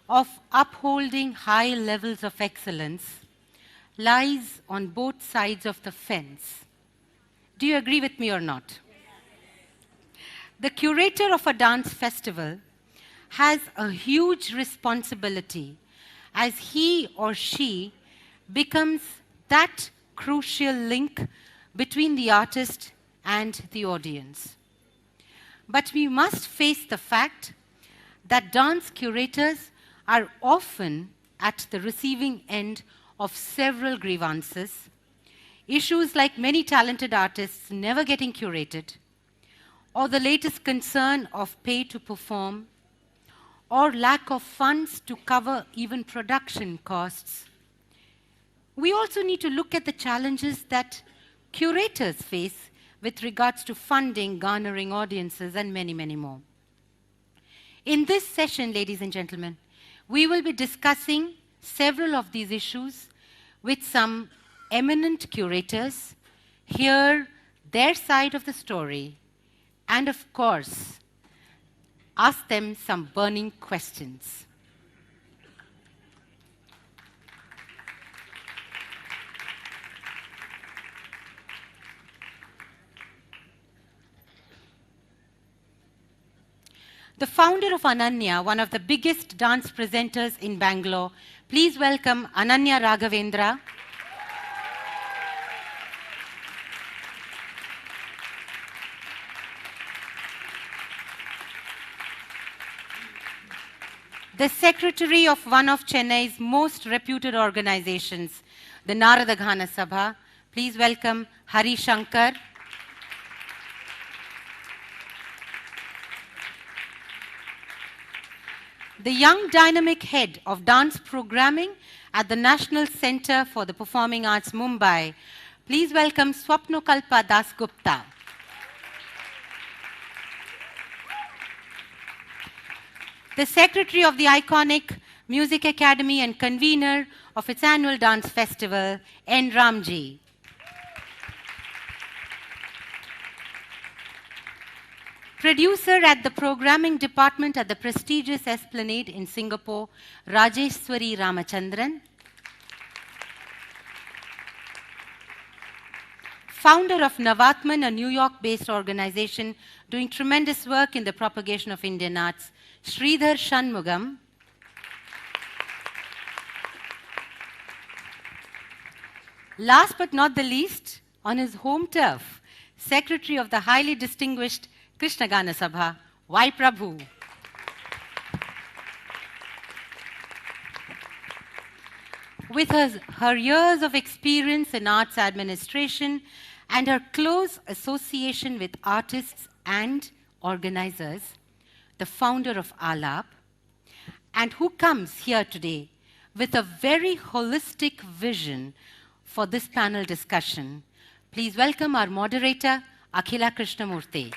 of upholding high levels of excellence lies on both sides of the fence. Do you agree with me or not? The curator of a dance festival has a huge responsibility as he or she becomes that crucial link between the artist and the audience. But we must face the fact that dance curators are often at the receiving end of several grievances, issues like many talented artists never getting curated, or the latest concern of pay to perform, or lack of funds to cover even production costs. We also need to look at the challenges that curators face with regards to funding, garnering audiences, and many, many more. In this session, ladies and gentlemen, we will be discussing several of these issues with some eminent curators, hear their side of the story, and of course, ask them some burning questions. The founder of Ananya, one of the biggest dance presenters in Bangalore, please welcome Ananya Raghavendra. The secretary of one of Chennai's most reputed organizations, the Narada Gana Sabha, please welcome Hari Shankar. The young dynamic head of dance programming at the National Center for the Performing Arts, Mumbai, please welcome Swapnokalpa Dasgupta. The secretary of the iconic Music Academy and convener of its annual dance festival, N. Ramji. Producer at the programming department at the prestigious Esplanade in Singapore, Rajeshwari Ramachandran. Founder of Navatman, a New York-based organization doing tremendous work in the propagation of Indian arts, Sridhar Shanmugam. Last but not the least, on his home turf, secretary of the highly distinguished Krishna Gana Sabha, Y. Prabhu. With her years of experience in arts administration and her close association with artists and organizers, the founder of Alap, and who comes here today with a very holistic vision for this panel discussion, please welcome our moderator, Akhila Krishnamurthy.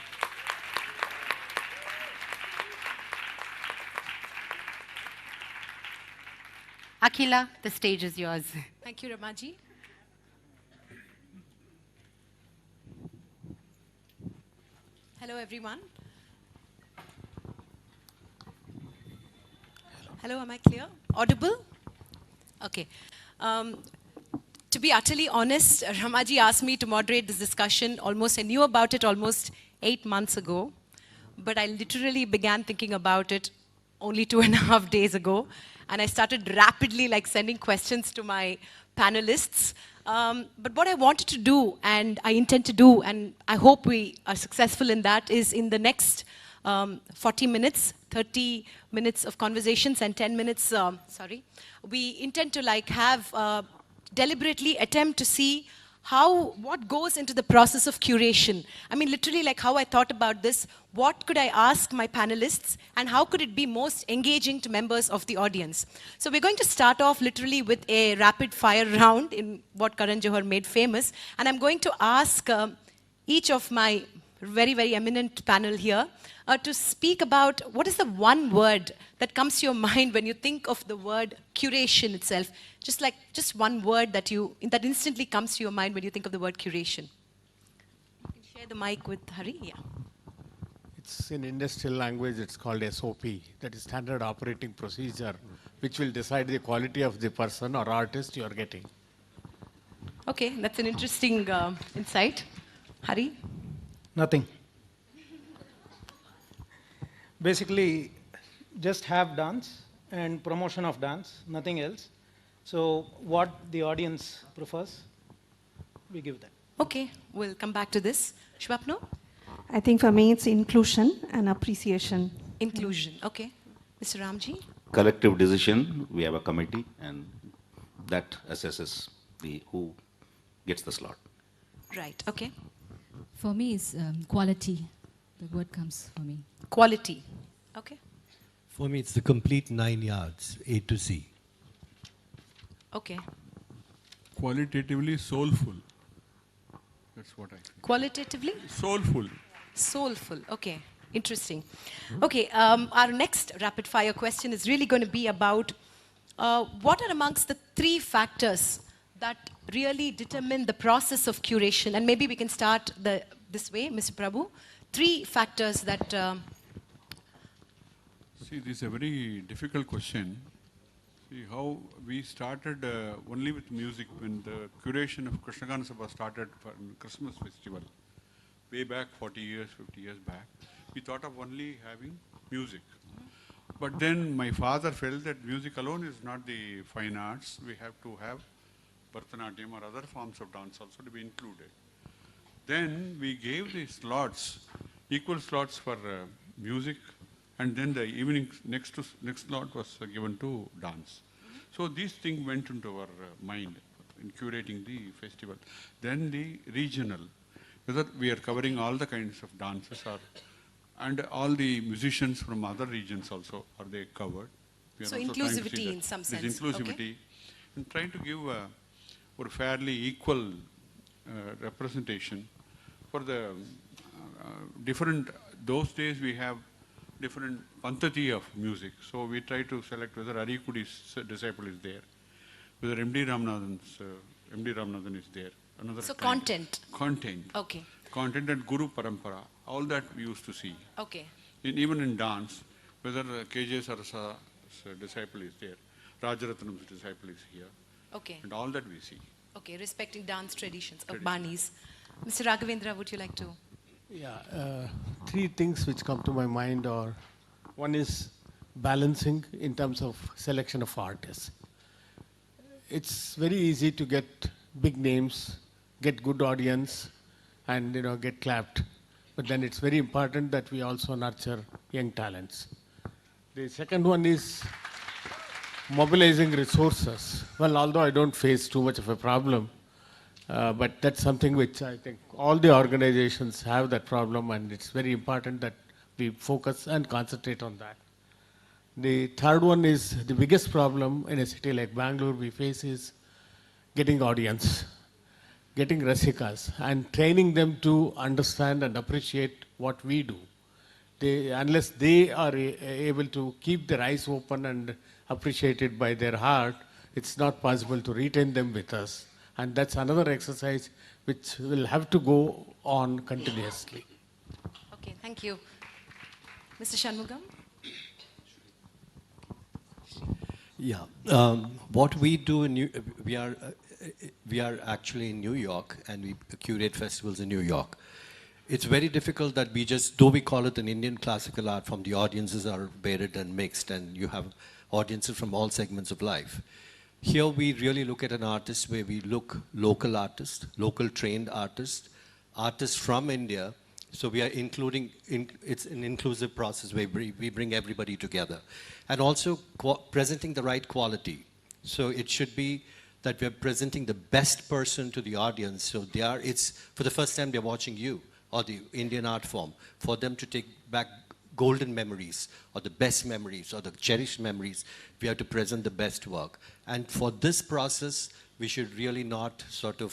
Akhila, the stage is yours. Thank you, Ramaji. Hello, everyone. Hello, am I clear? Audible? Okay. To be utterly honest, Ramaji asked me to moderate this discussion. I knew about it almost 8 months ago, but I literally began thinking about it only 2.5 days ago. And I started rapidly sending questions to my panelists. But what I wanted to do, and I intend to do, and I hope we are successful in that, is in the next 40 minutes, 30 minutes of conversations and 10 minutes, we intend to have deliberately attempt to see what goes into the process of curation. I mean, literally how I thought about this, what could I ask my panelists and how could it be most engaging to members of the audience? So we're going to start off literally with a rapid fire round in what Karan Johar made famous. And I'm going to ask each of my very, very eminent panel here to speak about what is the one word that comes to your mind when you think of the word curation itself. Just one word that instantly comes to your mind when you think of the word curation. You can share the mic with Hari. Yeah. It's in industrial language, it's called SOP, that is standard operating procedure, which will decide the quality of the person or artist you are getting. Okay, that's an interesting insight. Hari? Nothing. Basically, just have dance and promotion of dance, nothing else. So what the audience prefers, we give that. Okay, we'll come back to this. Shwapno? I think for me it's inclusion and appreciation. Inclusion. Okay. Mr. Ramji? Collective decision, we have a committee, and that assesses who gets the slot. Right. Okay. For me, it's quality. The word comes for me. Quality. Okay. For me, it's the complete 9 yards, A to Z. Okay. Qualitatively soulful. That's what I think. Qualitatively? Soulful. Soulful. Okay. Interesting. Okay. Our next rapid fire question is really going to be about what are amongst the 3 factors that really determine the process of curation? And maybe we can start this way, Mr. Prabhu. 3 factors that... See, this is a very difficult question. See how we started only with music when the curation of Krishnagana Sabha started for Christmas festival. Way back 40 years, 50 years back, we thought of only having music. But then my father felt that music alone is not the fine arts. We have to have Bharatanatyam or other forms of dance also to be included. Then we gave the slots, equal slots for music, and then the evening next slot was given to dance. So these things went into our mind in curating the festival. Then the regional, whether we are covering all the kinds of dances and all the musicians from other regions also, are they covered? We are So also trying to see inclusivity that. in some There's sense, inclusivity, okay. and trying to give a fairly equal representation for the different, those days we have different pantati of music. So we try to select whether Arikudi's disciple is there, whether M.D. Ramanathan is there. Another So kind. content. Content. Okay. Content and Guru Parampara, all that we used to see. Okay. Even in dance, whether K.J. Sarasa's disciple is there, Rajaratnam's disciple is here, Okay. and all that we see. Okay. Respecting dance traditions of Banis. Mr. Raghavendra, would you like to? Yeah, 3 things which come to my mind are, one is balancing in terms of selection of artists. It's very easy to get big names, get good audience, and get clapped. But then it's very important that we also nurture young talents. The second one is mobilizing resources. Well, although I don't face too much of a problem, but that's something which I think all the organizations have that problem, and it's very important that we focus and concentrate on that. The third one is the biggest problem in a city like Bangalore we face is getting audience, getting rasikas, and training them to understand and appreciate what we do. Unless they are able to keep their eyes open and appreciate it by their heart, it's not possible to retain them with us. And that's another exercise which will have to go on continuously. Okay. Thank you. Mr. Shanmugam? Yeah. What we do in we are actually in New York, and we curate festivals in New York. It's very difficult that though we call it an Indian classical art form, the audiences are varied and mixed, and you have audiences from all segments of life. Here we really look at an artist where we look local artists, local trained artists, artists from India. So we are including, it's an inclusive process where we bring everybody together. And also presenting the right quality. So it should be that we're presenting the best person to the audience. So it's for the first time they're watching you or the Indian art form, for them to take back golden memories or the best memories or the cherished memories. We have to present the best work. And for this process, we should really not sort of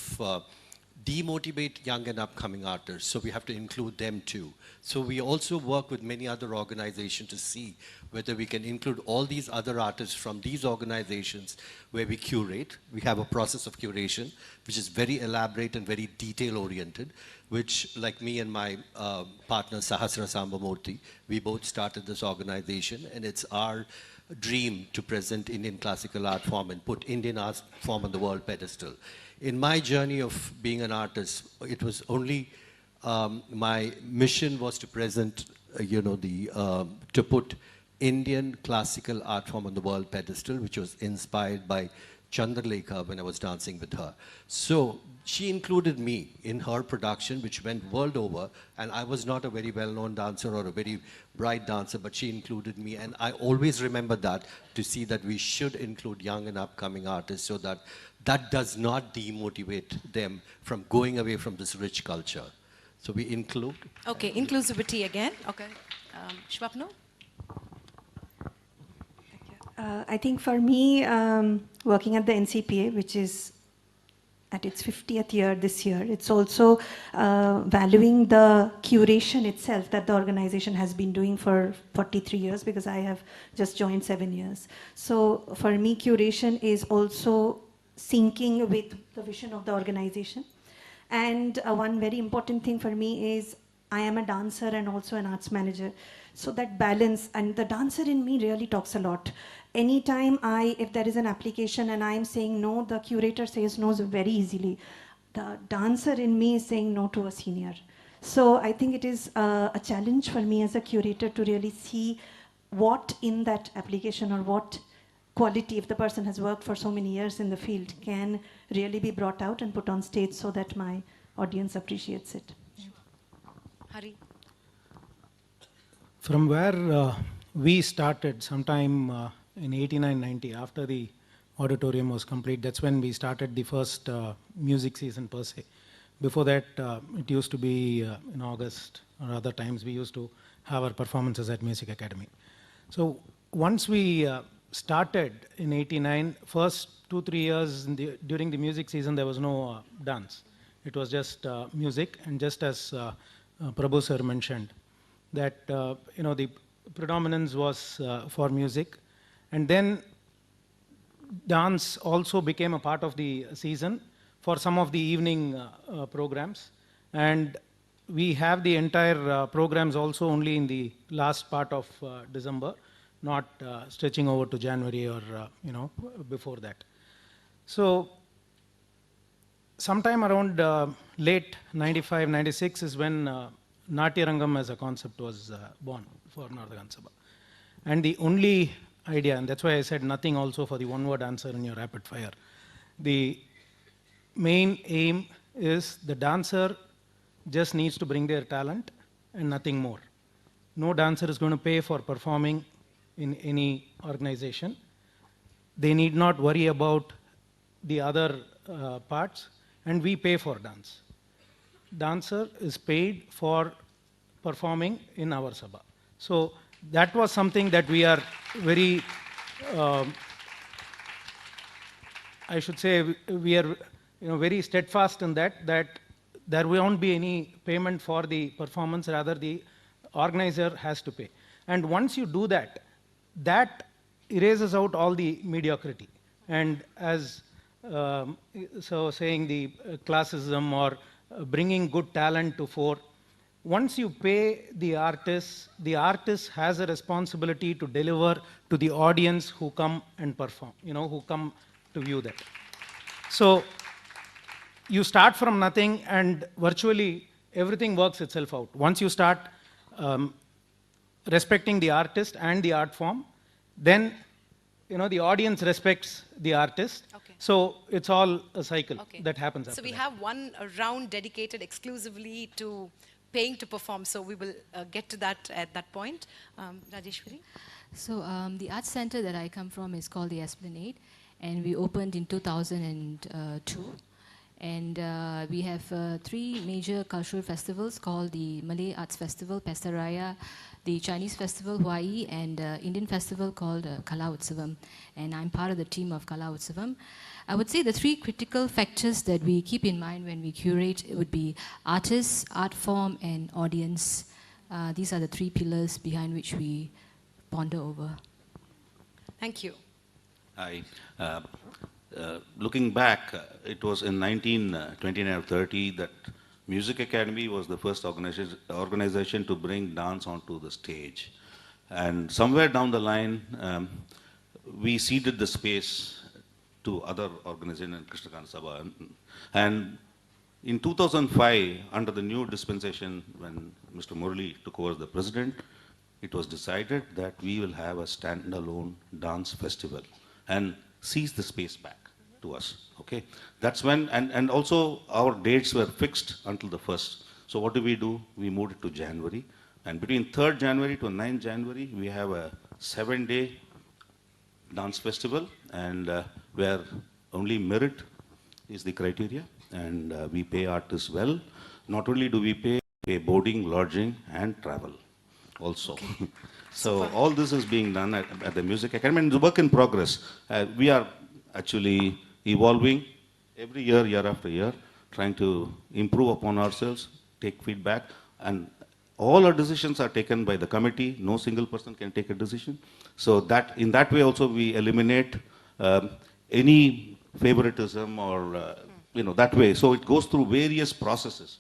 demotivate young and upcoming artists, so we have to include them too. So we also work with many other organizations to see whether we can include all these other artists from these organizations where we curate. We have a process of curation, which is very elaborate and very detail-oriented, which, like me and my partner Sahasra Sambamurthy, we both started this organization, and it's our dream to present Indian classical art form and put Indian art form on the world pedestal. In my journey of being an artist, it was only my mission was to present, to put Indian classical art form on the world pedestal, which was inspired by Chandralekha when I was dancing with her. So she included me in her production, which went world over, and I was not a very well-known dancer or a very bright dancer, but she included me, and I always remember that, to see that we should include young and upcoming artists so that that does not demotivate them from going away from this rich culture. So we include. Okay, inclusivity again. Okay. Shwapno? I think for me, working at the NCPA, which is at its 50th year this year, it's also valuing the curation itself that the organization has been doing for 43 years, because I have just joined 7 years. So for me, curation is also syncing with the vision of the organization. And one very important thing for me is I am a dancer and also an arts manager. So that balance, and the dancer in me really talks a lot. Anytime if there is an application and I am saying no, the curator says no very easily. The dancer in me is saying no to a senior. So I think it is a challenge for me as a curator to really see what in that application, or what quality, if the person has worked for so many years in the field, can really be brought out and put on stage so that my audience appreciates it. Hari? From where we started sometime in 89-90, after the auditorium was complete, that's when we started the first music season per se. Before that, it used to be in August or other times we used to have our performances at Music Academy. So once we started in 89, first 2-3 years during the music season, there was no dance. It was just music, and just as Prabhu sir mentioned, that the predominance was for music, and then dance also became a part of the season for some of the evening programs, and we have the entire programs also only in the last part of December, not stretching over to January or before that. So sometime around late 95, 96 is when Natya Rangam as a concept was born for Nardhagan Sabha. And the only idea, and that's why I said nothing also for the one-word answer in your rapid fire. The main aim is the dancer just needs to bring their talent and nothing more. No dancer is going to pay for performing in any organization. They need not worry about the other parts, and we pay for dance. Dancer is paid for performing in our Sabha. So that was something that we are very, I should say, we are very steadfast in that there won't be any payment for the performance, rather the organizer has to pay. And once you do that, that erases out all the mediocrity. And as saying the classism or bringing good talent to fore, once you pay the artist has a responsibility to deliver to the audience who come and perform, who come to view that. So you start from nothing, and virtually everything works itself out. Once you start respecting the artist and the art form, then the audience respects the artist. Okay. So it's all a cycle that happens after So we that. have one round dedicated exclusively to paying to perform. So we will get to that at that point. Rajeshwari? So the art center that I come from is called the Esplanade, and we opened in 2002. And we have 3 major cultural festivals called the Malay Arts Festival, Pesta Raya, the Chinese Festival, Hawaii, and Indian festival called Kala Utsavam. And I'm part of the team of Kala Utsavam. I would say the 3 critical factors that we keep in mind when we curate would be artists, art form, and audience. These are the 3 pillars behind which we ponder over. Thank you. Looking back, it was in 1929 or 30 that Music Academy was the first organization to bring dance onto the stage. And somewhere down the line, we ceded the space to other organizations in Krishnagana Sabha. And in 2005, under the new dispensation, when Mr. Murali took over as the president, it was decided that we will have a standalone dance festival and seize the space back to us, okay? That's when, and also our dates were fixed until the 1st. So what do? We moved it to January. And between 3rd January to 9th January, we have a 7-day dance festival, and where only merit is the criteria, and we pay artists well. Not only do we pay boarding, lodging, and travel also. Okay. So all this is being done at the Music Academy, and it's a work in progress. We are actually evolving every year, year after year, trying to improve upon ourselves, take feedback, and all our decisions are taken by the committee. No single person can take a decision. So that in that way also we eliminate any favoritism or that way. So it goes through various processes.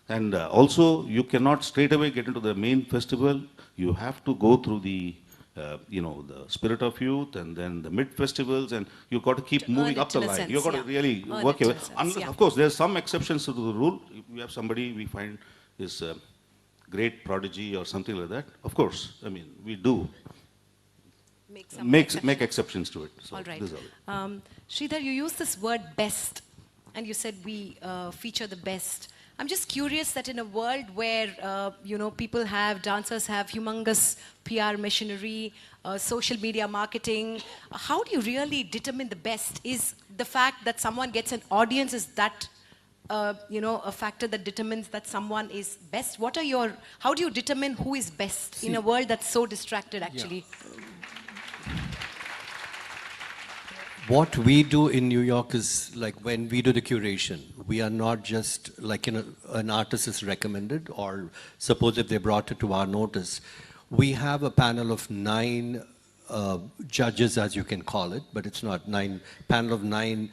And also you cannot straight away get into the main festival. You have to go through the the Spirit of Youth and then the mid-festivals, and you've got to keep moving up the line. You've got to really work your way. Unless, of course, there's some exceptions to the rule. If we have somebody we find is a great prodigy or something like that, of course, I mean, we do make exceptions to it. So all right. Sridhar, you use this word best, and you said we feature the best. I'm just curious that in a world where, dancers have humongous PR machinery, social media marketing, how do you really determine the best? Is the fact that someone gets an audience, is that, a factor that determines that someone is best? How do you determine who is best in a world that's so distracted, actually? Yeah. What we do in New York is like when we do the curation, we are not just like an artist is recommended, or suppose if they brought it to our notice, we have a panel of 9 judges, as you can call it, but it's not panel of 9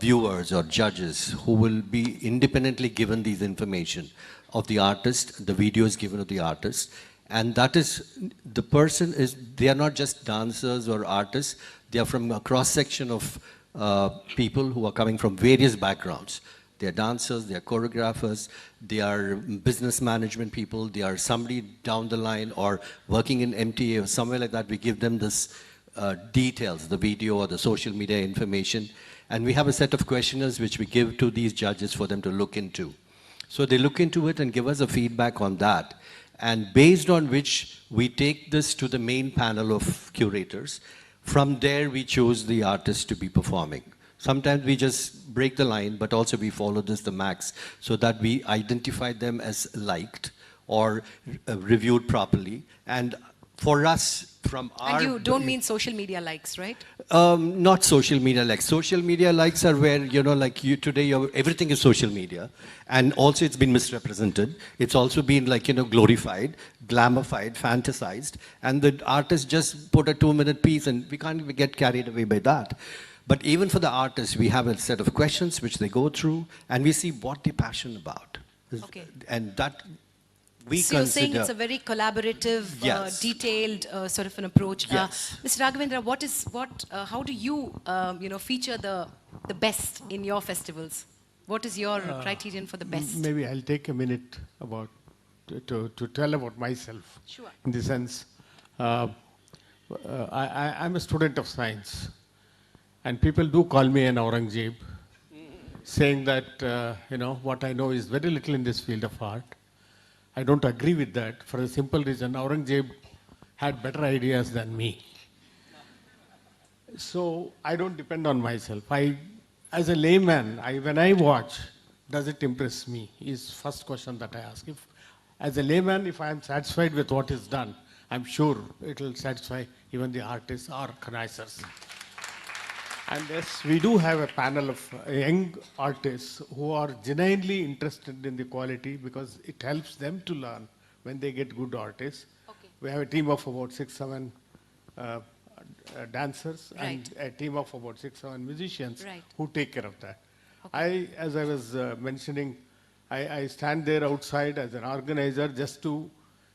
viewers or judges who will be independently given these information of the artist, the videos given of the artist. And that is, the person is, they are not just dancers or artists, they are from a cross-section of people who are coming from various backgrounds. They are dancers, they are choreographers, they are business management people, they are somebody down the line or working in MTA or somewhere like that. We give them this details, the video or the social media information. And we have a set of questionnaires which we give to these judges for them to look into. So they look into it and give us a feedback on that. And based on which we take this to the main panel of curators. From there, we choose the artist to be performing. Sometimes we just break the line, but also we follow this the max so that we identify them as liked or reviewed properly. And for us, from our... And you don't mean social media likes, right? Not social media likes. Social media likes are where, today everything is social media. And also it's been misrepresented. It's also been glorified, glamorified, fantasized. And the artist just put a 2-minute piece and we can't get carried away by that. But even for the artists, we have a set of questions which they go through and we see what they're passionate about. Okay. And that... So you're saying it's a very collaborative, yes. Detailed sort of an approach. Yes. Mr. Raghavendra, how do you, feature the best in your festivals? What is your criterion for the best? Maybe I'll take a minute to tell about myself. Sure. In the sense, I'm a student of science, and people do call me an Aurangzeb, saying that what I know is very little in this field of art. I don't agree with that for the simple reason Aurangzeb had better ideas than me. So I don't depend on myself. I as a layman, when I watch, does it impress me? Is first question that I ask. If, as a layman, if I am satisfied with what is done, I'm sure it will satisfy even the artists or connoisseurs. And yes, we do have a panel of young artists who are genuinely interested in the quality because it helps them to learn when they get good artists. Okay. We have a team of about 6-7 dancers Right. and a team of about 6-7 musicians Right. who take care of that. As I was mentioning, I stand there outside as an organizer just to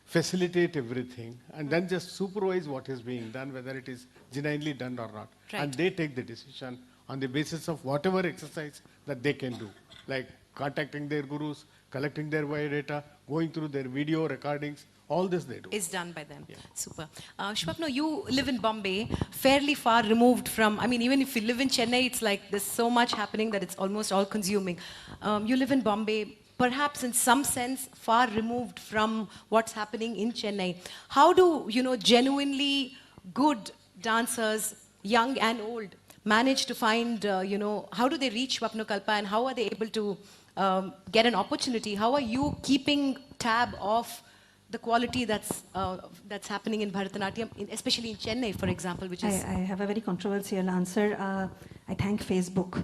facilitate everything and then just supervise what is being done, whether it is genuinely done or not. Right. And they take the decision on the basis of whatever exercise that they can do, like contacting their gurus, collecting their biodata, going through their video recordings, all this they do. Is done by them. Super. Shwapna, you live in Bombay, fairly far removed from, I mean, even if you live in Chennai, it's like there's so much happening that it's almost all consuming. You live in Bombay, perhaps in some sense far removed from what's happening in Chennai. How do, genuinely good dancers, young and old, manage to find, how do they reach Swapnakalpa and how are they able to get an opportunity? How are you keeping tab of the quality that's happening in Bharatanatyam, especially in Chennai, for example, which is... I have a very controversial answer. I thank Facebook.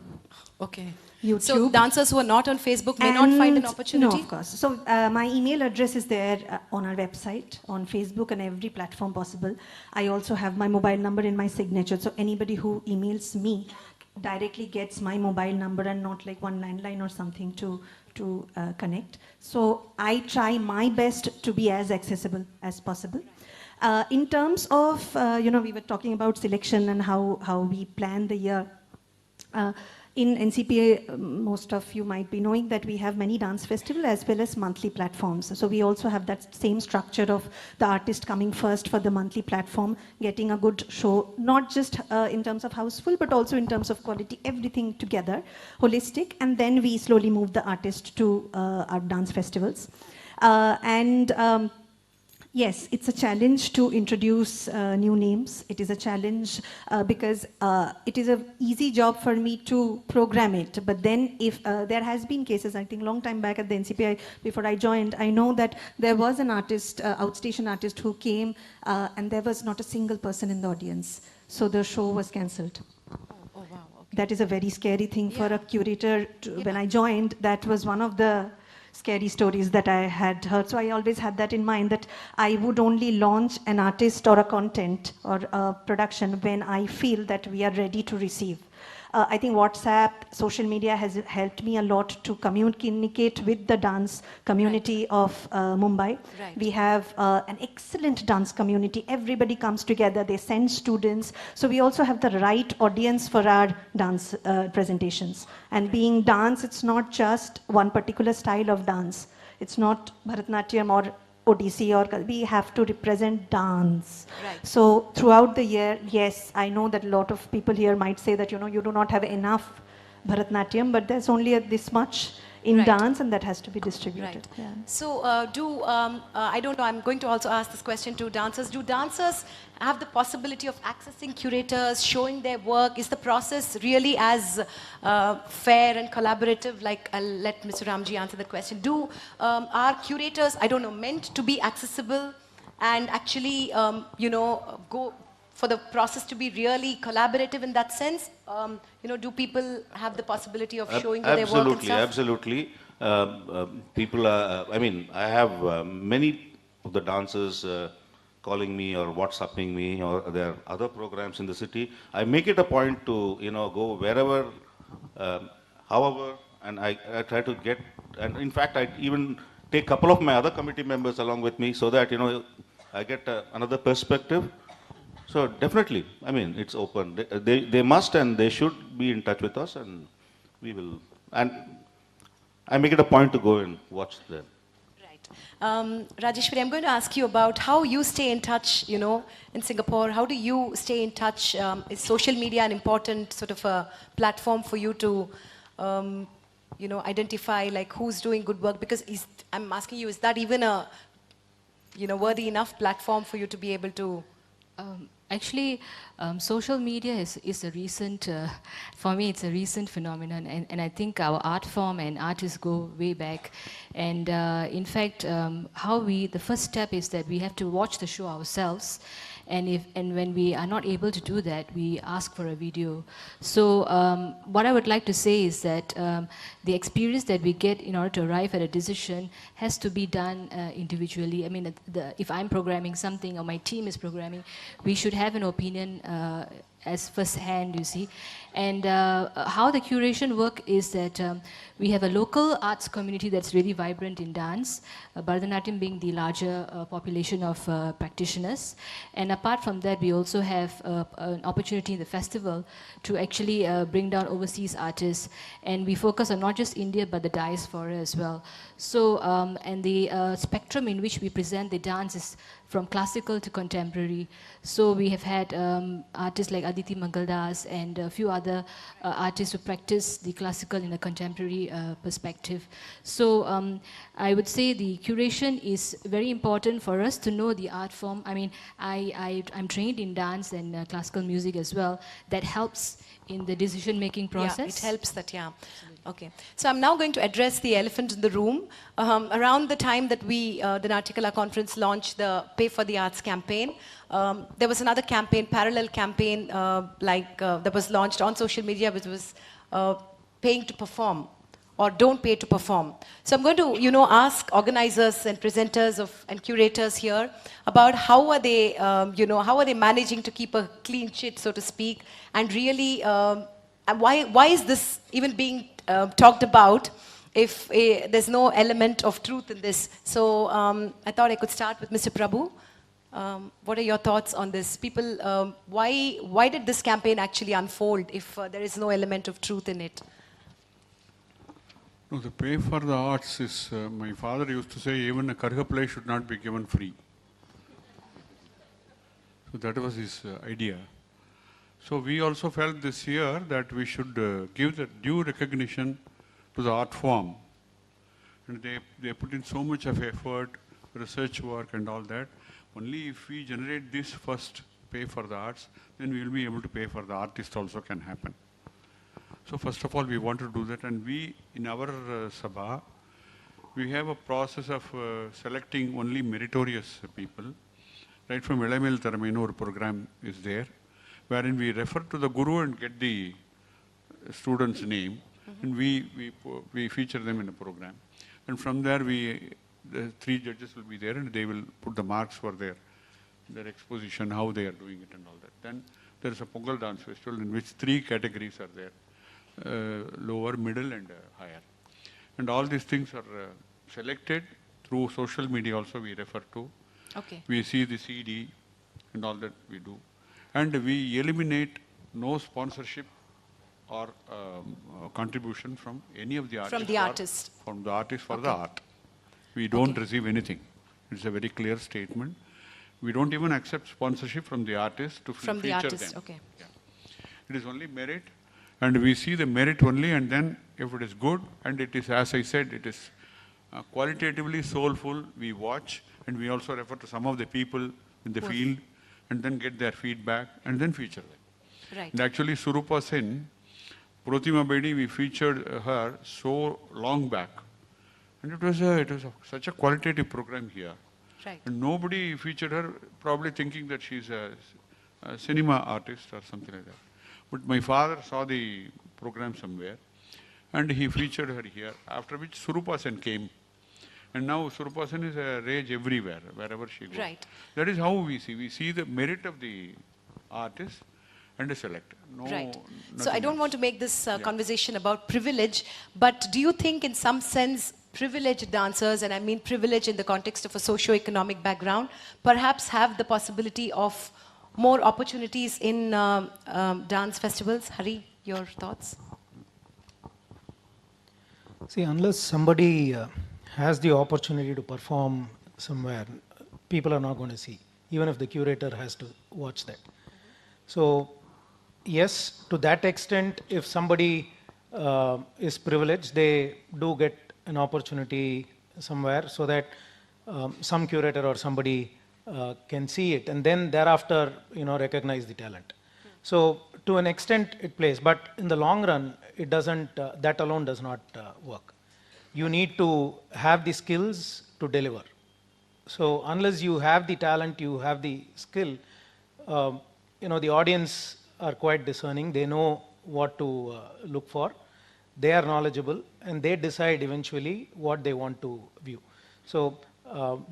Okay. YouTube. So dancers who are not on Facebook may not find an opportunity? No, of course. So my email address is there on our website, on Facebook and every platform possible. I also have my mobile number in my signature. So anybody who emails me directly gets my mobile number and not like one landline or something to connect. So I try my best to be as accessible as possible. In terms of, we were talking about selection and how we plan the year. In NCPA, most of you might be knowing that we have many dance festivals as well as monthly platforms. So we also have that same structure of the artist coming first for the monthly platform, getting a good show, not just in terms of houseful, but also in terms of quality, everything together, holistic, and then we slowly move the artist to our dance festivals. Yes, it's a challenge to introduce new names. It is a challenge because it is an easy job for me to program it. But then if there has been cases, I think long time back at the NCPI, before I joined, I know that there was an artist, outstation artist who came and there was not a single person in the audience. So the show was cancelled. Oh, wow. Okay. That is a very scary thing for a curator. When I joined, that was one of the scary stories that I had heard. So I always had that in mind, that I would only launch an artist or a content or a production when I feel that we are ready to receive. I think WhatsApp, social media has helped me a lot to communicate with the dance community of Mumbai. Right. We have an excellent dance community. Everybody comes together. They send students. So we also have the right audience for our dance presentations. And being dance, it's not just one particular style of dance. It's not Bharatanatyam or Odissi, or we have to represent dance. Right. So throughout the year, yes, I know that a lot of people here might say that, you do not have enough Bharatanatyam, but there's only this much in Right. dance and that has to be distributed. Right. Yeah. So I don't know, I'm going to also ask this question to dancers. Do dancers have the possibility of accessing curators, showing their work? Is the process really as fair and collaborative? Like, I'll let Mr. Ramji answer the question. Are curators, I don't know, meant to be accessible and actually, go for the process to be really collaborative in that sense? Do people have the possibility of showing their work and stuff? Absolutely. People are, I have many of the dancers calling me or WhatsApping me, or there are other programs in the city. I make it a point to, go wherever, however, and I try to get, and in fact, I even take a couple of my other committee members along with me so that, I get another perspective. So definitely, it's open. They must and they should be in touch with us, and we will. And I make it a point to go and watch them. Right. Rajeshwari, I'm going to ask you about how you stay in touch, in Singapore. How do you stay in touch? Is social media an important sort of a platform for you to, identify like who's doing good work? Because I'm asking you, is that even a, worthy enough platform for you to be able to Actually, social media is a recent, for me, it's a recent phenomenon, and I think our art form and artists go way back. And in fact, the first step is that we have to watch the show ourselves. And when we are not able to do that, we ask for a video. So what I would like to say is that the experience that we get in order to arrive at a decision has to be done individually. I mean, if I'm programming something or my team is programming, we should have an opinion as first hand, you see. And how the curation work is that we have a local arts community that's really vibrant in dance, Bharatanatyam being the larger population of practitioners. And apart from that, we also have an opportunity in the festival to actually bring down overseas artists. And we focus on not just India, but the diaspora as well. So, and the spectrum in which we present the dance is from classical to contemporary. So we have had artists like Aditi Mangaldas and a few other artists who practice the classical in a contemporary perspective. So I would say the curation is very important for us to know the art form. I mean, I'm trained in dance and classical music as well. That helps in the decision-making process. Yeah, it helps that, yeah. Okay. So I'm now going to address the elephant in the room. Around the time that we, the Natyakala conference, launched the Pay for the Arts campaign, there was another campaign, parallel campaign, that was launched on social media, which was paying to perform, or don't pay to perform. So I'm going to, ask organizers and presenters and curators here about how are they, how are they managing to keep a clean sheet, so to speak, and really, why is this even being talked about if there's no element of truth in this? So I thought I could start with Mr. Prabhu. What are your thoughts on this? People, why did this campaign actually unfold if there is no element of truth in it? No, the Pay for the Arts is, my father used to say, even a Karga play should not be given free. So that was his idea. So we also felt this year that we should give the due recognition to the art form. And they put in so much of effort, research work and all that. Only if we generate this first Pay for the Arts, then we will be able to pay for the artist also can happen. So first of all, we want to do that, and we, in our Sabha, we have a process of selecting only meritorious people. Right from Elamil Taraminur program is there, wherein we refer to the Guru and get the student's name, and we feature them in the program. And from there, the 3 judges will be there, and they will put the marks for their exposition, how they are doing it and all that. Then there is a Pongal Dance Festival in which 3 categories are there. Lower, middle and higher. And all these things are selected through social media also we refer to. Okay. We see the CD and all that we do. And we eliminate no sponsorship or contribution from any of the artists. From the artist. From the artist for the art. We don't receive anything. It's a very clear statement. We don't even accept sponsorship from the artist to feature them. From the artist, okay. Yeah. It is only merit. And we see the merit only, and then if it is good, and it is, as I said, it is qualitatively soulful, we watch, and we also refer to some of the people in the field, and then get their feedback, and then feature them. Right. And actually, Surupa Sen, Pratima Bedi, we featured her so long back, and it was such a qualitative program here. Right. And nobody featured her, probably thinking that she's a cinema artist or something like that. But my father saw the program somewhere, and he featured her here, after which Surupa Sen came. And now Surupa Sen is a rage everywhere, wherever she goes. Right. That is how we see. We see the merit of the artist and select. No, right. So I nothing don't else. want to make this conversation about privilege, but do you think in some sense privileged dancers, and I mean privilege in the context of a socio-economic background, perhaps have the possibility of more opportunities in dance festivals? Hari, your thoughts? See, unless somebody has the opportunity to perform somewhere, people are not going to see, even if the curator has to watch that. So, yes, to that extent, if somebody is privileged, they do get an opportunity somewhere, so that some curator or somebody can see it, and then thereafter, recognize the talent. So to an extent it plays, but in the long run, it doesn't, that alone does not work. You need to have the skills to deliver. So unless you have the talent, you have the skill, the audience are quite discerning. They know what to look for. They are knowledgeable, and they decide eventually what they want to view. So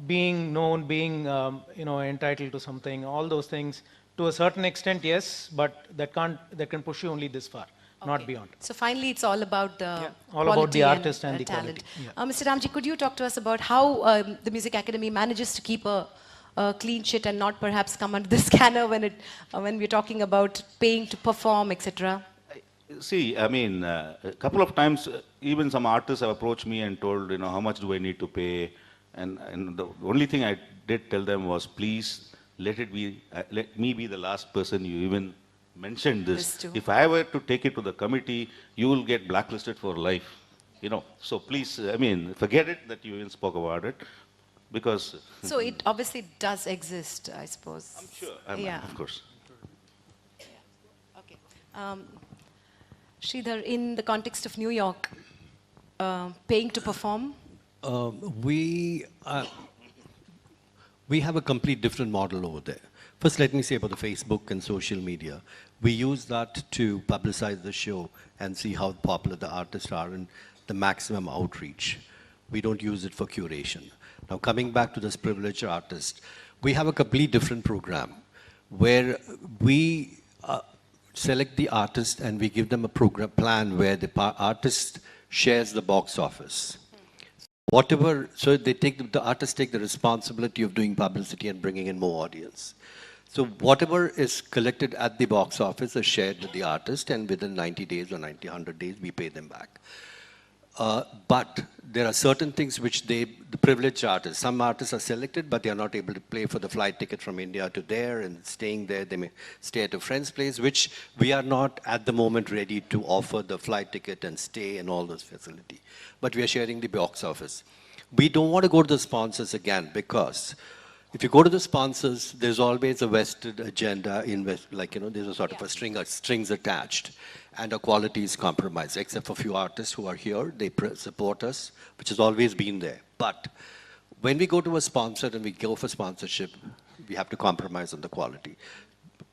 being known, being entitled to something, all those things, to a certain extent, yes, but that can push you only this far, not beyond. So finally, it's all about the all about the artist and the talent. quality. Mr. Ramji, could you talk to us about how the Music Academy manages to keep a clean sheet and not perhaps come under the scanner when we're talking about paying to perform, etc.? See, I mean, a couple of times, even some artists have approached me and told, how much do I need to pay? And the only thing I did tell them was, please, let me be the last person you even mentioned this. If I were to take it to the committee, you will get blacklisted for life. So please, I mean, forget it that you even spoke about it, because... So it obviously does exist, I suppose. I'm sure. Yeah. Of course. Okay. Sridhar, in the context of New York, paying to perform? We have a complete different model over there. First, let me say about the Facebook and social media. We use that to publicize the show and see how popular the artists are and the maximum outreach. We don't use it for curation. Now, coming back to this privileged artist, we have a completely different program where we select the artist and we give them a program plan where the artist shares the box office. Whatever, so the artists take the responsibility of doing publicity and bringing in more audience. So whatever is collected at the box office is shared with the artist, and within 90 days or 100 days, we pay them back. But there are certain things which the privileged artists, some artists are selected, but they are not able to pay for the flight ticket from India to there and staying there. They may stay at a friend's place, which we are not at the moment ready to offer the flight ticket and stay and all those facility. But we are sharing the box office. We don't want to go to the sponsors again, because if you go to the sponsors, there's always a vested agenda, there's a sort of a strings attached, and our quality is compromised, except for a few artists who are here. They support us, which has always been there. But when we go to a sponsor and we go for sponsorship, we have to compromise on the quality.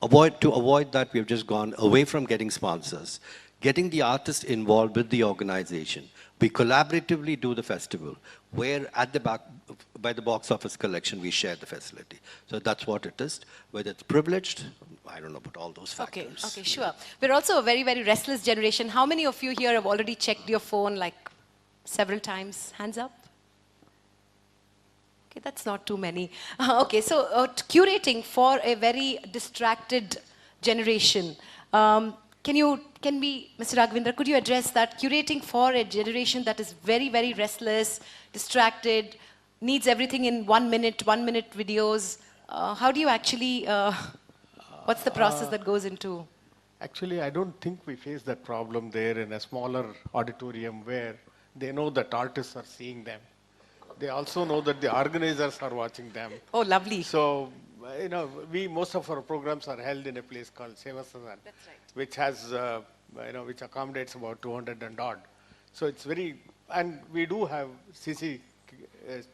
To avoid that, we've just gone away from getting sponsors, getting the artist involved with the organization. We collaboratively do the festival, where at the back, by the box office collection, we share the facility. So that's what it is. Whether it's privileged, I don't know about all those factors. Okay, sure. We're also a very, very restless generation. How many of you here have already checked your phone like several times? Hands up. Okay, that's not too many. Okay, so curating for a very distracted generation. Can we, Mr. Raghavendra, could you address that? Curating for a generation that is very, very restless, distracted, needs everything in 1 minute videos. How do you actually, what's the process that goes into? Actually, I don't think we face that problem there in a smaller auditorium where they know that artists are seeing them. They also know that the organizers are watching them. Oh, lovely. So, most of our programs are held in a place called Seva Sadan, which has, which accommodates about 200 and odd. So it's very, and we do have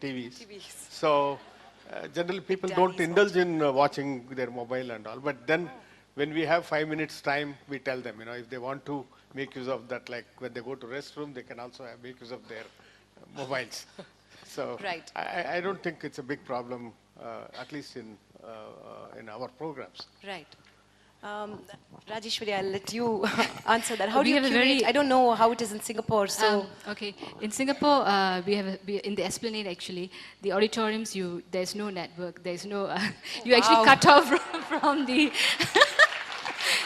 TVs. So generally people don't indulge in watching their mobile and all. But then when we have 5 minutes time, we tell them, if they want to make use of that, like when they go to restroom, they can also make use of their mobiles. So I don't think it's a big problem, at least in our programs. Right. Rajeshwari, I'll let you answer that. How do you curate? I don't know how it is in Singapore. So okay, in Singapore, we in the Esplanade actually, the auditoriums, there's no network, there's no, you actually cut off from the.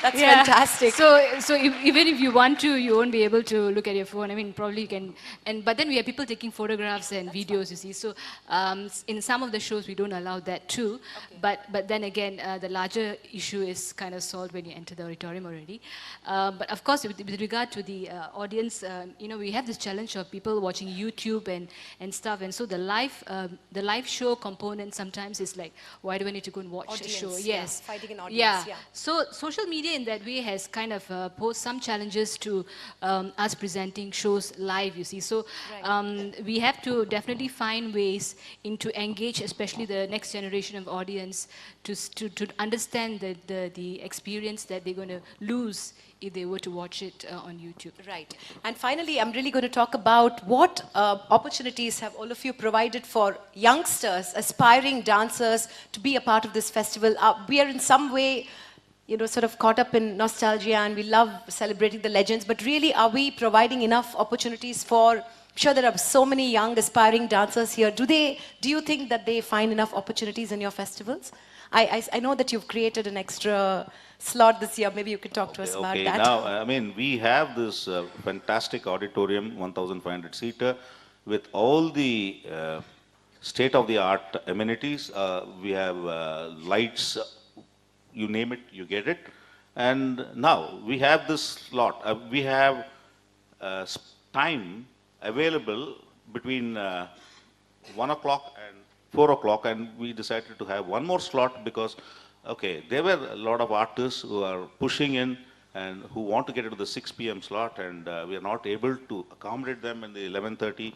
That's fantastic. So even if you want to, you won't be able to look at your phone. I mean, probably you can. But then we have people taking photographs and videos. You see, so in some of the shows we don't allow that too. Okay. But then again, the larger issue is kind of solved when you enter the auditorium already. But of course, with regard to the audience, we have this challenge of people watching YouTube and stuff, and so the live show component sometimes is like, why do I need to go and watch a show? Yes, fighting an audience. Yeah. So social media in that way has kind of posed some challenges to us presenting shows live, you see. So we have to definitely find ways to engage, especially the next generation of audience, to understand the experience that they're going to lose if they were to watch it on YouTube. Right. And finally, I'm really going to talk about what opportunities have all of you provided for youngsters, aspiring dancers to be a part of this festival. We are in some way, sort of caught up in nostalgia, and we love celebrating the legends, but really, are we providing enough opportunities for, I'm sure there are so many young aspiring dancers here. Do you think that they find enough opportunities in your festivals? I know that you've created an extra slot this year. Maybe you could talk to us about that. Now, I mean, we have this fantastic auditorium, 1,500-seater, with all the state-of-the-art amenities. We have lights, you name it, you get it. And now, we have this slot. We have time available between 1 o'clock and 4 o'clock, and we decided to have one more slot because, okay, there were a lot of artists who are pushing in and who want to get into the 6 p.m. slot, and we are not able to accommodate them in the 11:30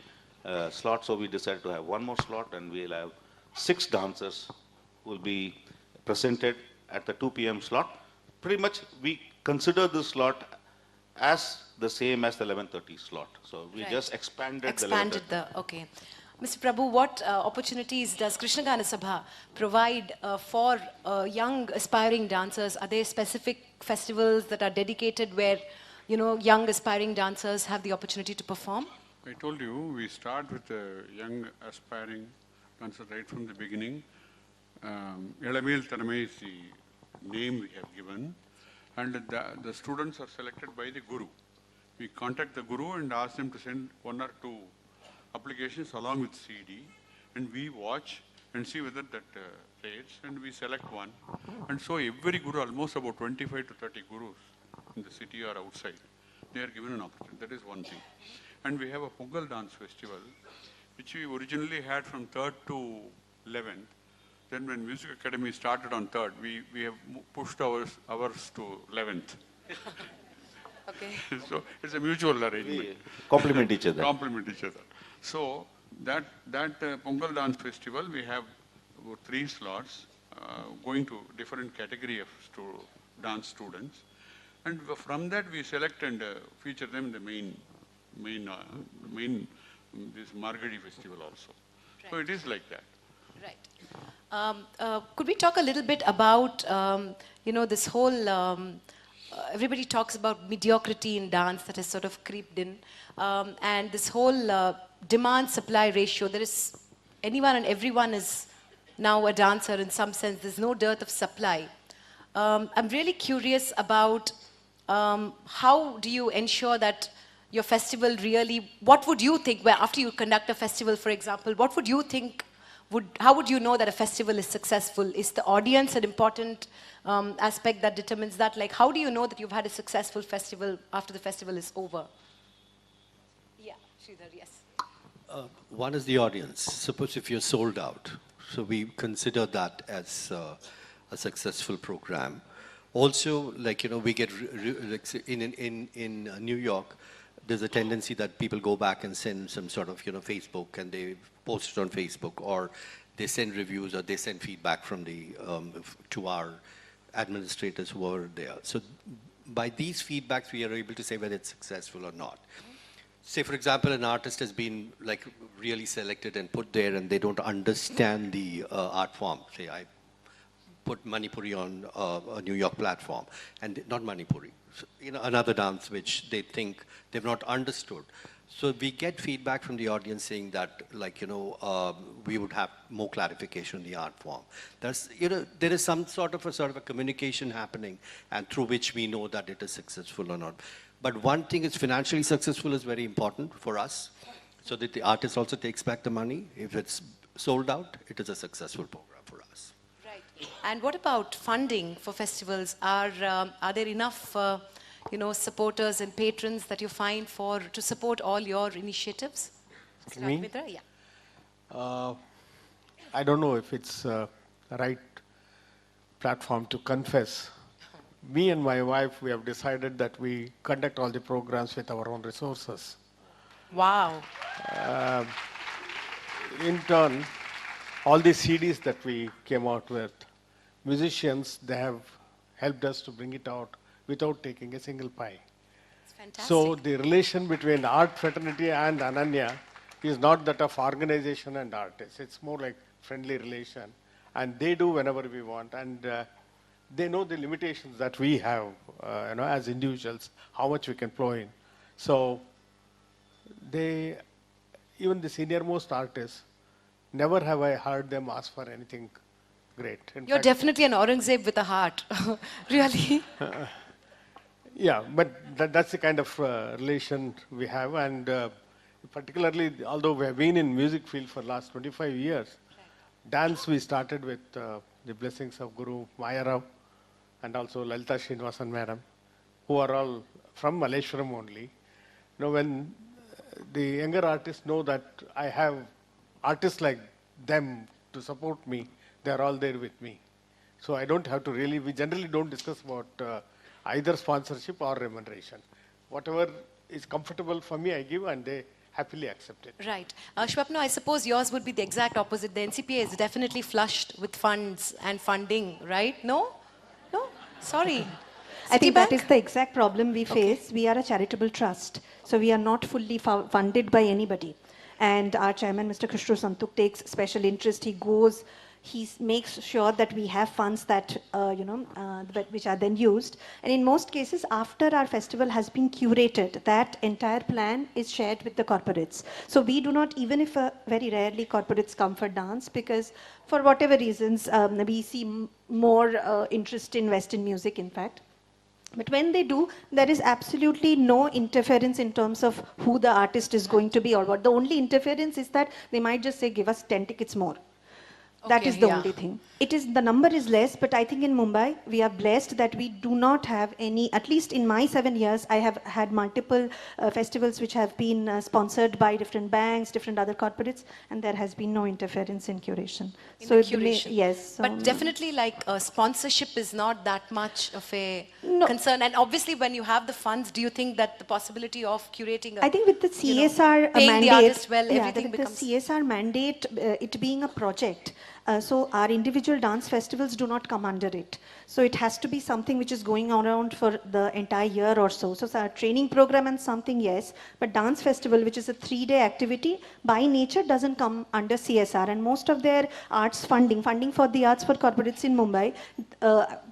slot, so we decided to have one more slot, and we'll have 6 dancers who will be presented at the 2 p.m. slot. Pretty much, we consider this slot as the same as the 11:30 slot. So we just expanded the 11:30. Okay. Mr. Prabhu, what opportunities does Krishna Gana Sabha provide for young aspiring dancers? Are there specific festivals that are dedicated where, young aspiring dancers have the opportunity to perform? I told you, we start with young aspiring dancers right from the beginning. Elamil Tanamai is the name we have given, and the students are selected by the guru. We contact the guru and ask them to send 1 or 2 applications along with CD, and we watch and see whether that rates, and we select one. And so every guru, almost about 25 to 30 gurus in the city or outside, they are given an opportunity. That is one thing. And we have a Pongal dance festival, which we originally had from 3rd to 11th. Then when Music Academy started on 3rd, we have pushed ours to 11th. Okay. So it's a mutual arrangement. We complement each other. Complement each other. So that Pongal dance festival, we have about 3 slots going to different category of dance students, and from that we select and feature them in the main this Margadi festival also. Right. So it is like that. Right. Could we talk a little bit about this whole everybody talks about mediocrity in dance that has sort of creeped in, and this whole demand-supply ratio. There is anyone and everyone is now a dancer in some sense. There's no dearth of supply. I'm really curious about how do you ensure that your festival really, what would you think, where after you conduct a festival, for example, what would you think, how would you know that a festival is successful? Is the audience an important aspect that determines that? Like, how do you know that you've had a successful festival after the festival is over? Yeah, Sridhar, yes. One is the audience. Suppose if you're sold out, so we consider that as a successful program. Also, we get in New York, there's a tendency that people go back and send some sort of Facebook, and they post it on Facebook, or they send reviews, or they send feedback from to our administrators who are there. So by these feedbacks, we are able to say whether it's successful or not. Say, for example, an artist has been really selected and put there, and they don't understand the art form. Say, I put Manipuri on a New York platform, and not Manipuri, so, another dance which they think they've not understood. So we get feedback from the audience saying that, like, we would have more clarification in the art form. There's, there is some sort of a communication happening, and through which we know that it is successful or not. But one thing is financially successful is very important for us, so that the artist also takes back the money. If it's sold out, it is a successful program for us. Right. And what about funding for festivals? Are there enough supporters and patrons that you find to support all your initiatives? Me? Mitra? Yeah. I don't know if it's the right platform to confess. Me and my wife, we have decided that we conduct all the programs with our own resources. Wow. In turn, all the CDs that we came out with, musicians, they have helped us to bring it out without taking a single pie. It's fantastic. So the relation between art fraternity and Ananya is not that of organization and artists. It's more like friendly relation. And they do whenever we want. And they know the limitations that we have, as individuals, how much we can plow in. So even the senior-most artists, never have I heard them ask for anything great. You're definitely an Aurangzeb with a heart. Really? Yeah, but that's the kind of relation we have, and particularly, although we have been in music field for the last 25 years, dance we started with the blessings of Guru Maya Rao and also Lalita Srinivasan Madam, who are all from Malleshwaram only. When the younger artists know that I have artists like them to support me, they are all there with me. So I don't have to really, we generally don't discuss about either sponsorship or remuneration. Whatever is comfortable for me, I give, and they happily accept it. Right. Shwapna, I suppose yours would be the exact opposite. The NCPA is definitely flushed with funds and funding, right? No? No? Sorry. I think Citibank? that is the exact problem we face. We are a charitable trust, so we are not fully funded by anybody. And our chairman, Mr. Khushru Santuk, takes special interest. He makes sure that we have funds that, which are then used. And in most cases, after our festival has been curated, that entire plan is shared with the corporates. So we do not, even if very rarely corporates come for dance, because for whatever reasons, we see more interest in Western music, in fact. But when they do, there is absolutely no interference in terms of who the artist is going to be or what. The only interference is that they might just say, give us 10 tickets more. That is the only thing. The number is less, but I think in Mumbai, we are blessed that we do not have any, at least in my 7 years, I have had multiple festivals which have been sponsored by different banks, different other corporates, and there has been no interference in curation. Yes. But definitely sponsorship is not that much of a concern. And obviously when you have the funds, do you think that the possibility of curating I think with the CSR paying mandate, the artist well, everything with becomes... the CSR mandate, it being a project, so our individual dance festivals do not come under it. So it has to be something which is going around for the entire year or so. So our training program and something, yes, but dance festival, which is a 3-day activity, by nature doesn't come under CSR. And most of their arts funding for the arts for corporates in Mumbai,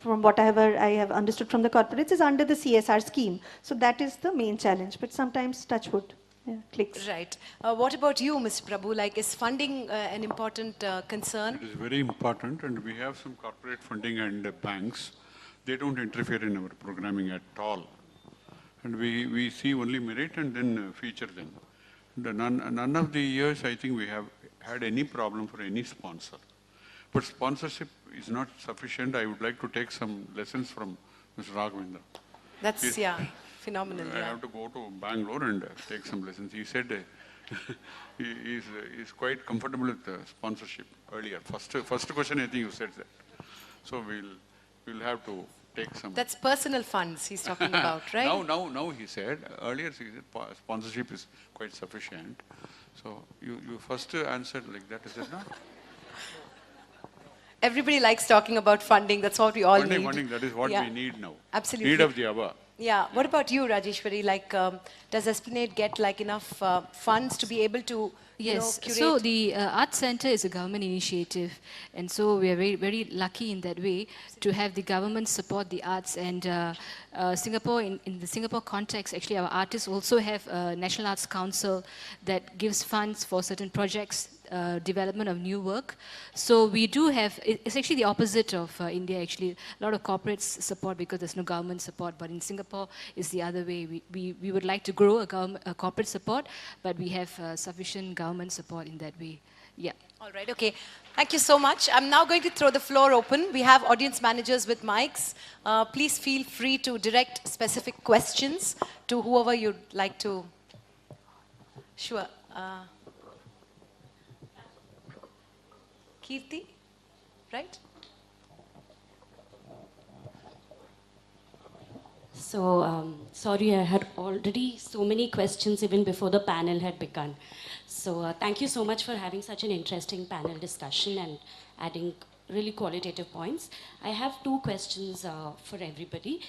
from whatever I have understood from the corporates, is under the CSR scheme. So that is the main challenge. But sometimes, touch wood. Yeah, clicks. Right. What about you, Mr. Prabhu? Is funding an important concern? It is very important, and we have some corporate funding and banks. They don't interfere in our programming at all. And we see only merit and then feature them. None of the years, I think, we have had any problem for any sponsor. But sponsorship is not sufficient. I would like to take some lessons from Mr. Raghavendra. That's, phenomenal. I have to go to Bangalore and take some lessons. He said he's quite comfortable with sponsorship earlier. First question, I think you said that. So we'll have to take some. That's personal funds he's talking about, right? Now he said. Earlier he said sponsorship is quite sufficient. So you first answered like that, is it not? Everybody likes talking about funding. That's what we all need. Funding, that is what we need now. Absolutely. Need of the hour. Yeah. What about you, Rajeshwari? Does Esplanade get enough funds to be able to, Yes, curate? so the Art Center is a government initiative, and so we are very, very lucky in that way to have the government support the arts. And Singapore, in the Singapore context, actually our artists also have a National Arts Council that gives funds for certain projects, development of new work. So we do have, it's actually the opposite of India actually. A lot of corporates support because there's no government support, but in Singapore it's the other way. We would like to grow a corporate support, but we have sufficient government support in that way. Yeah. All right, okay. Thank you so much. I'm now going to throw the floor open. We have audience managers with mics. Please feel free to direct specific questions to whoever you'd like to. Sure. Kirti, right? So, sorry, I had already so many questions even before the panel had begun. So, thank you so much for having such an interesting panel discussion and adding really qualitative points. I have two questions for everybody.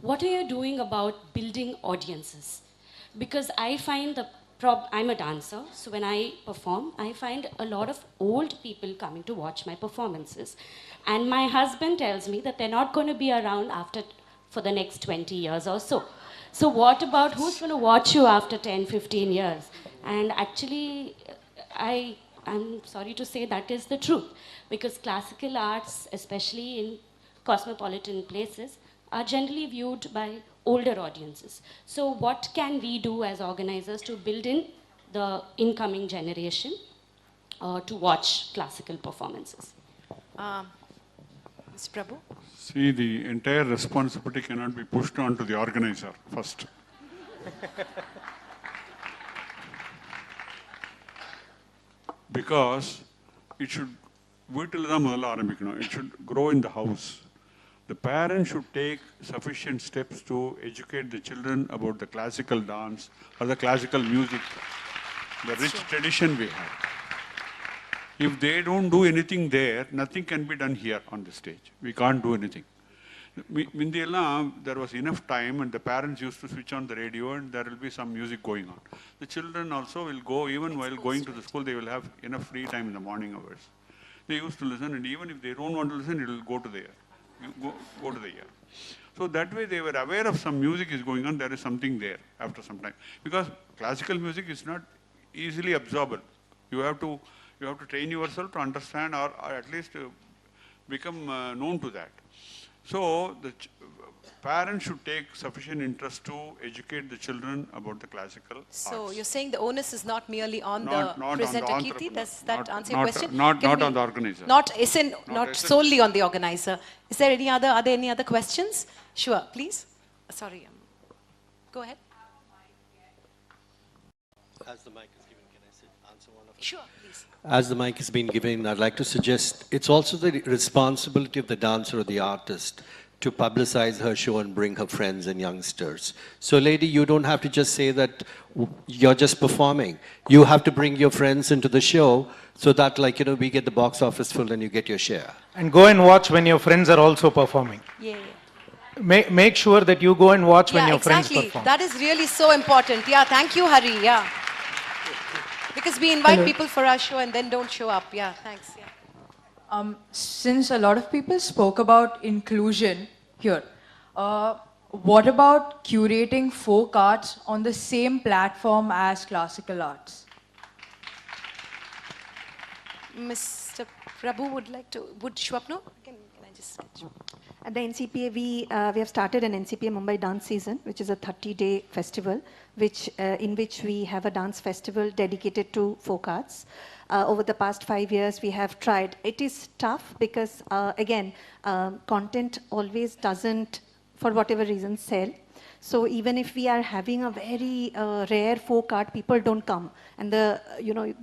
What are you doing about building audiences? Because I find I'm a dancer, so when I perform, I find a lot of old people coming to watch my performances. And my husband tells me that they're not going to be around for the next 20 years or so. So what about who's going to watch you after 10, 15 years? And actually, I'm sorry to say that is the truth, because classical arts, especially in cosmopolitan places, are generally viewed by older audiences. So what can we do as organizers to build in the incoming generation to watch classical performances? Mr. Prabhu? See, the entire responsibility cannot be pushed on to the organizer first. Because it should, it should grow in the house. The parents should take sufficient steps to educate the children about the classical dance or the classical music, the rich tradition we have. If they don't do anything there, nothing can be done here on the stage. We can't do anything. There was enough time and the parents used to switch on the radio and there will be some music going on. The children also will go, even while going to the school, they will have enough free time in the morning hours. They used to listen, and even if they don't want to listen, it will go to the ear. Go to the ear. So that way they were aware of some music is going on, there is something there after some time. Because classical music is not easily absorbable. You have to train yourself to understand or at least become known to that. So the parents should take sufficient interest to educate the children about the classical So arts. you're saying the onus is not merely on the presenter, Kirti? Does that answer your question? Not on the organizer. Not solely on the organizer. Is there are there any other questions? Sure, please. Sorry. Go ahead. As the mic is given, can I answer one of them? Sure, please. As the mic has been given, I'd like to suggest it's also the responsibility of the dancer or the artist to publicize her show and bring her friends and youngsters. So lady, you don't have to just say that you're just performing. You have to bring your friends into the show so that we get the box office full and you get your share. And go and watch when your friends are also performing. Yeah. Make sure that you go and watch when your friends perform. Exactly. That is really so important. Yeah, thank you, Hari. Yeah. Because we invite people for our show and then don't show up. Yeah, thanks. Yeah. Since a lot of people spoke about inclusion here, what about curating folk arts on the same platform as classical arts? Mr. Prabhu would Shwapno? Can I just sketch? At the NCPA, we have started an NCPA Mumbai Dance Season, which is a 30-day festival, in which we have a dance festival dedicated to folk arts. Over the past 5 years, we have tried. It is tough because, again, content always doesn't, for whatever reason, sell. So even if we are having a very rare folk art, people don't come. And the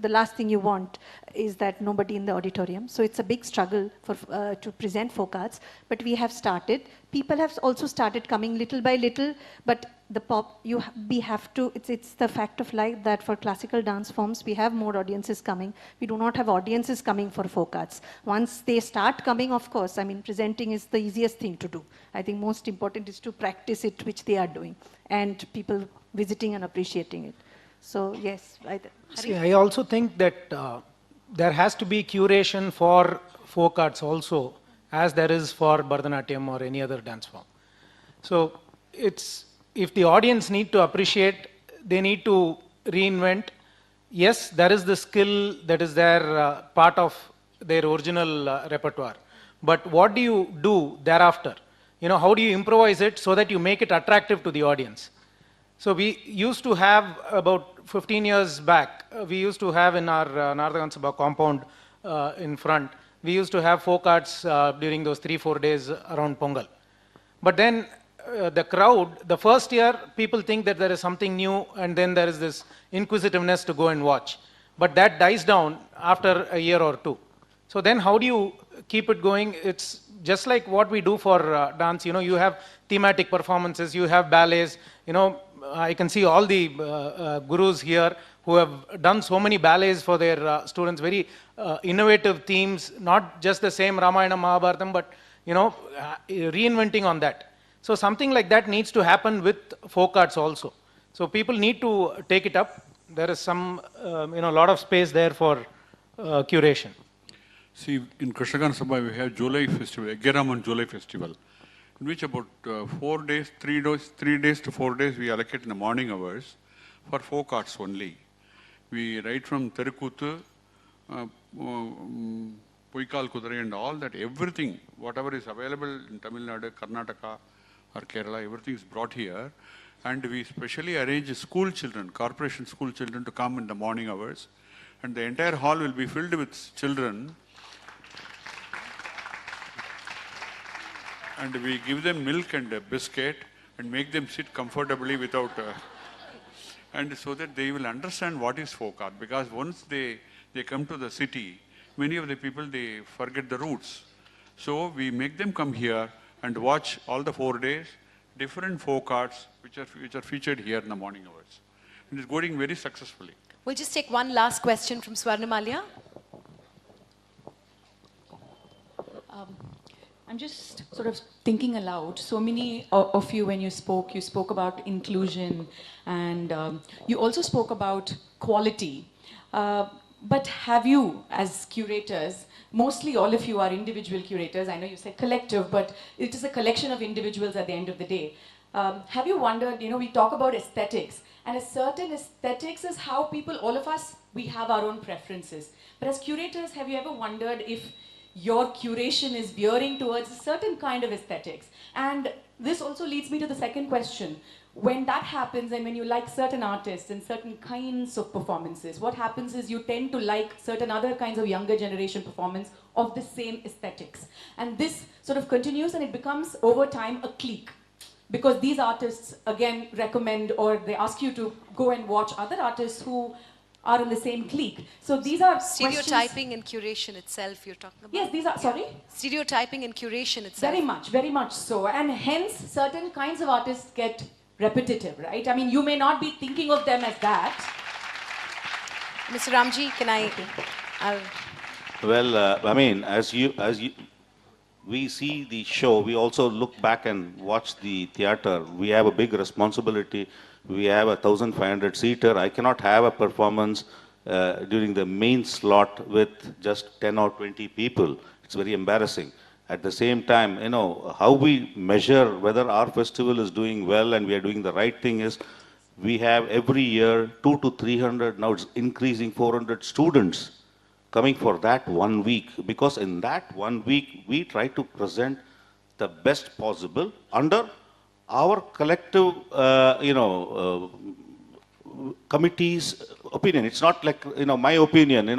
last thing you want is that nobody in the auditorium. So it's a big struggle to present folk arts. But we have started. People have also started coming little by little. But it's the fact of life that for classical dance forms, we have more audiences coming. We do not have audiences coming for folk arts. Once they start coming, of course, presenting is the easiest thing to do. I think most important is to practice it, which they are doing, and people visiting and appreciating it. So yes, See, I also think that there has to be curation for folk arts also, as there is for Bharatanatyam or any other dance form. So it's, if the audience need to appreciate, they need to reinvent. Yes, there is the skill that is their part of their original repertoire. But what do you do thereafter? You know, how do you improvise it so that you make it attractive to the audience? So we used to have, about 15 years back, we used to have in our Nardhagan Sabha compound in front, we used to have folk arts during those 3-4 days around Pongal. But then the crowd, the first year, people think that there is something new, and then there is this inquisitiveness to go and watch. But that dies down after a year or two. So then how do you keep it going? It's just like what we do for dance. You know, you have thematic performances, you have ballets. You know, I can see all the gurus here who have done so many ballets for their students, very innovative themes, not just the same Ramayana, Mahabharatam, but, you know, reinventing on that. So something like that needs to happen with folk arts also. So people need to take it up. There is some, you know, lot of space there for curation. See, in Krishnagana Sabha, we have July festival, Eggeraman July festival, in which about 4 days, 3 days to 4 days, we allocate in the morning hours for folk arts only. We write from Terukuthu, Poikal Kudurai and all that, everything, whatever is available in Tamil Nadu, Karnataka or Kerala, everything is brought here. And we specially arrange school children, corporation school children to come in the morning hours. And the entire hall will be filled with children. And we give them milk and a biscuit and make them sit comfortably without, and so that they will understand what is folk art. Because once they come to the city, many of the people, they forget the roots. So we make them come here and watch all the 4 days, different folk arts which are featured here in the morning hours. And it's going very successfully. We'll just take one last question from Swarnamalia. I'm just sort of thinking aloud. So many of you, when you spoke about inclusion, and you also spoke about quality. But have you, as curators, mostly all of you are individual curators. I know you said collective, but it is a collection of individuals at the end of the day. Have you wondered, you know, we talk about aesthetics, and a certain aesthetics is how people, all of us, we have our own preferences. But as curators, have you ever wondered if your curation is veering towards a certain kind of aesthetics? And this also leads me to the second question. When that happens, and when you like certain artists and certain kinds of performances, what happens is you tend to like certain other kinds of younger generation performance of the same aesthetics. And this sort of continues, and it becomes over time a clique. Because these artists, again, recommend, or they ask you to go and watch other artists who are in the same clique. So these are stereotyping and curation itself you're talking about? Yes, these are, sorry? Stereotyping and curation itself. Very much so. And hence, certain kinds of artists get repetitive, right? I mean, you may not be thinking of them as that. Mr. Ramji, can I? Well, I mean, as we see the show, we also look back and watch the theater. We have a big responsibility. We have a 1,500 seater. I cannot have a performance during the main slot with just 10 or 20 people. It's very embarrassing. At the same time, you know, how we measure whether our festival is doing well and we are doing the right thing is, we have every year 200 to 300, now it's increasing 400 students coming for that 1 week. Because in that 1 week, we try to present the best possible under our collective, committee's opinion. It's not like, my opinion,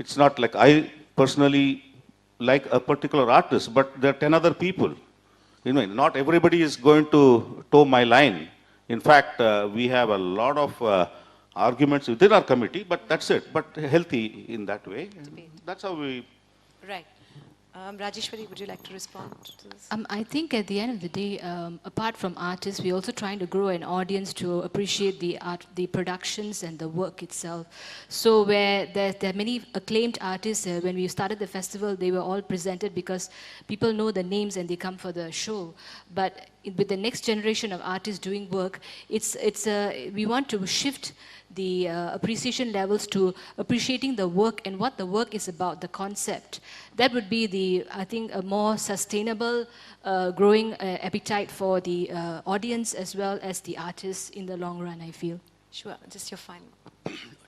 it's not like I personally like a particular artist, but there are 10 other people. Not everybody is going to toe my line. In fact, we have a lot of arguments within our committee, but that's it. But healthy in that way. That's how we... Right. Rajeshwari, would you like to respond to this? I think at the end of the day, apart from artists, we're also trying to grow an audience to appreciate the art, the productions and the work itself. So where there are many acclaimed artists, when we started the festival, they were all presented because people know the names and they come for the show. But with the next generation of artists doing work, we want to shift the appreciation levels to appreciating the work and what the work is about, the concept. That would be I think, a more sustainable, growing appetite for the audience as well as the artists in the long run, I feel. Sure, just your final.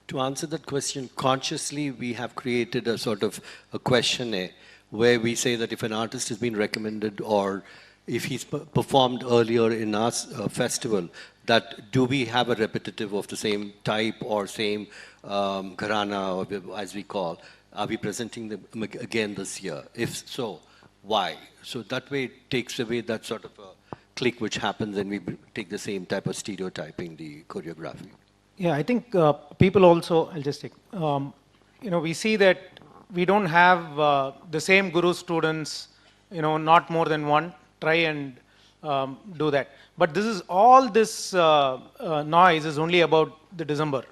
To answer that question, consciously we have created a sort of a questionnaire where we say that if an artist has been recommended or if he's performed earlier in our festival, that do we have a repetitive of the same type or same gharana, or as we call, are we presenting them again this year? If so, why? So that way it takes away that sort of a click which happens and we take the same type of stereotyping, the choreography. Yeah, I think people also, I'll just take, we see that we don't have the same guru students, not more than one, try and do that. But this is all this noise is only about the December,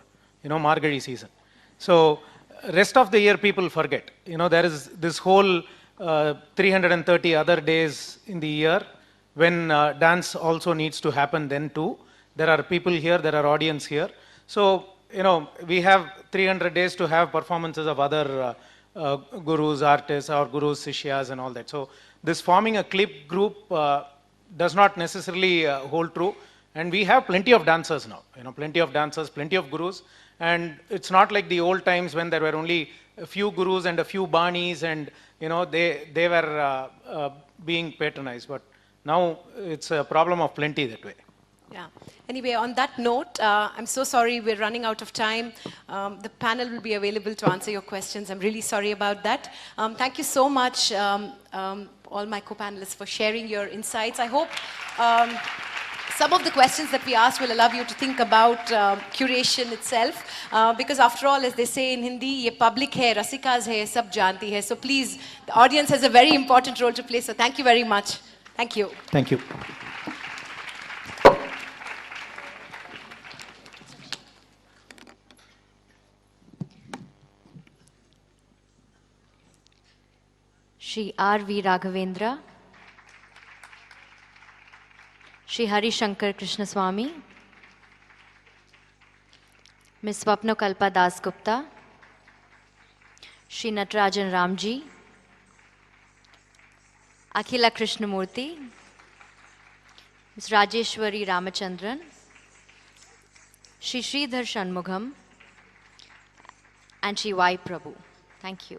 Margazhi season. So rest of the year people forget. There is this whole 330 other days in the year when dance also needs to happen then too. There are people here, there are audience here. So, we have 300 days to have performances of other gurus, artists, or gurus, sishyas and all that. So this forming a clip group does not necessarily hold true. And we have plenty of dancers now, plenty of dancers, plenty of gurus. And it's not like the old times when there were only a few gurus and a few banis and, they were being patronized. But now it's a problem of plenty that way. Yeah. Anyway, on that note, I'm so sorry we're running out of time. The panel will be available to answer your questions. I'm really sorry about that. Thank you so much, all my co-panelists, for sharing your insights. I hope some of the questions that we asked will allow you to think about curation itself. Because after all, as they say in Hindi, ye public hai, rasikas hai, sab janti hai. So please, the audience has a very important role to play. So thank you very much. Thank you. Thank you. Shri R.V. Raghavendra, Shri Hari Shankar Krishnaswamy, Ms. Swapna Kalpa Das Gupta, Shri Natarajan Ramji, Akhila Krishnamurthy, Ms. Rajeshwari Ramachandran, Shri Sridhar Shanmugam, and Shri Y. Prabhu. Thank you.